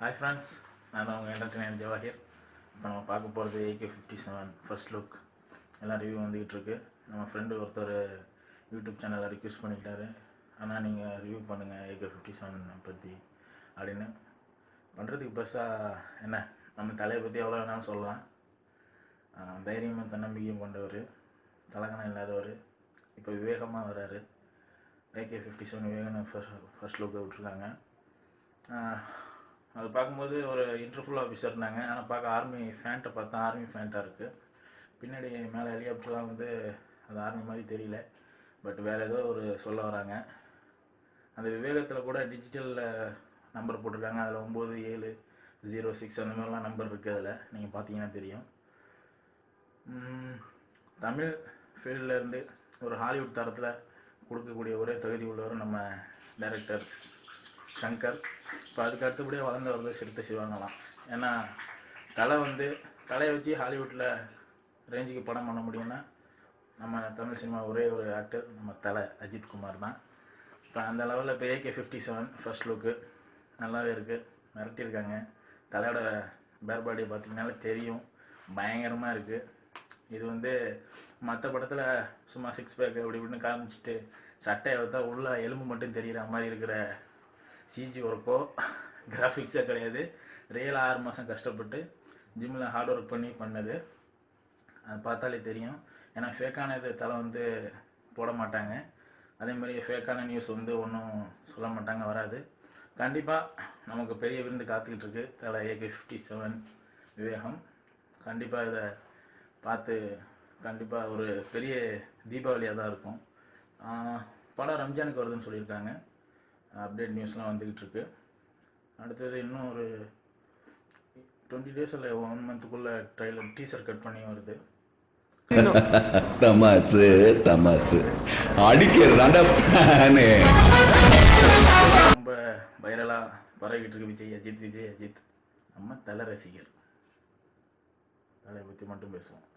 Hi friends, நான் தான் உங்கள் என்டர்டெய்னர் ஜவாஹிர். இப்போ நம்ம பார்க்க போகிறது AK-57 ஃபர்ஸ்ட் லுக் எல்லாம் ரிவ்யூ வந்துக்கிட்டு இருக்கு. நம்ம ஃப்ரெண்டு ஒருத்தர் யூடியூப் சேனலில் ரிக்வெஸ்ட் பண்ணிக்கிட்டாரு, ஆனால் நீங்கள் ரிவ்யூ பண்ணுங்கள் AK-57 பற்றி அப்படின்னு. பண்ணுறதுக்கு பெருசாக என்ன, நம்ம தலையை பற்றி எவ்வளோ வேணாலும் சொல்லலாம். தைரியமாக தன்னம்பிக்கையும் கொண்டவர், தலகணம் இல்லாதவர். இப்போ விவேகமாக வர்றாரு. AK-57 விவேகன்னு ஃபர்ஸ்ட் லுக்கை விட்ருக்காங்க. அது பார்க்கும்போது ஒரு இன்டர்ஃபுல் ஆஃபீஸர் இருந்தாங்க, ஆனால் பார்க்க ஆர்மி ஃபேண்ட்டை பார்த்தா ஆர்மி ஃபேண்ட்டாக இருக்குது. பின்னாடி மேலே ஹெலிகாப்டர்லாம் வந்து அது ஆர்மி மாதிரி தெரியல, பட் வேறு ஏதோ ஒரு சொல்ல வராங்க. அந்த விவேகத்தில் கூட டிஜிட்டலில் நம்பர் போட்டிருக்காங்க, அதில் 9706 அந்த மாதிரிலாம் நம்பர் இருக்குது. அதில் நீங்கள் பார்த்தீங்கன்னா தெரியும். தமிழ் ஃபீல்ட்லேருந்து ஒரு ஹாலிவுட் தரத்தில் கொடுக்கக்கூடிய ஒரே தகுதி உள்ளவர் நம்ம டைரக்டர் சங்கர். இப்போ அதுக்கு அடுத்தபடியாக வளர்ந்தவர் சிறுத்தை சிவாங்கலாம். ஏன்னா தலையை வச்சு ஹாலிவுட்டில் ரேஞ்சுக்கு படம் பண்ண முடியும்னா நம்ம தமிழ் சினிமா ஒரே ஒரு ஆக்டர் நம்ம தலை அஜித் குமார் தான். இப்போ அந்த லெவலில் இப்போ AK-57 ஃபர்ஸ்ட் லுக்கு நல்லாவே இருக்குது, மிரட்டியிருக்காங்க. தலையோட பேர் பாடியை பார்த்திங்கனாலே தெரியும், பயங்கரமாக இருக்குது. இது வந்து மற்ற படத்தில் சும்மா 6 பேக் அப்படி இப்படின்னு காமிச்சிட்டு சட்டையை வைத்தா உள்ள எலும்பு மட்டும் தெரிகிற மாதிரி இருக்கிற சிஜி ஒர்க்கோ கிராஃபிக்ஸே கிடையாது. ரியலாக 6 மாதம் கஷ்டப்பட்டு ஜிம்மில் ஹார்ட் ஒர்க் பண்ணி பண்ணது. அது பார்த்தாலே தெரியும். ஏன்னா ஃபேக்கான இது தலை வந்து போட மாட்டாங்க, அதேமாதிரி ஃபேக்கான நியூஸ் வந்து ஒன்றும் சொல்ல மாட்டாங்க, வராது. கண்டிப்பாக நமக்கு பெரிய விருந்து காத்துக்கிட்டு இருக்கு தலை AK-57 விவேகம். கண்டிப்பாக இதை பார்த்து கண்டிப்பாக ஒரு பெரிய தீபாவளியாக தான் இருக்கும். படம் ரம்ஜானுக்கு வருதுன்னு சொல்லியிருக்காங்க. அப்டேட் நியூஸ்லாம் வந்துக்கிட்டு இருக்கு. அடுத்தது இன்னும் ஒரு 20 டேஸ் இல்லை 1 மந்த்துக்குள்ளே ட்ரைலர் டீசர் கட் பண்ணி வருது. தமாசு தமாசு அடிக்கிறதாண்டா. ரொம்ப வைரலாக பரவிக்கிட்டு இருக்கு விஜய் அஜித். நம்ம தலை ரசிகர், தலையை பற்றி மட்டும் பேசுவோம்.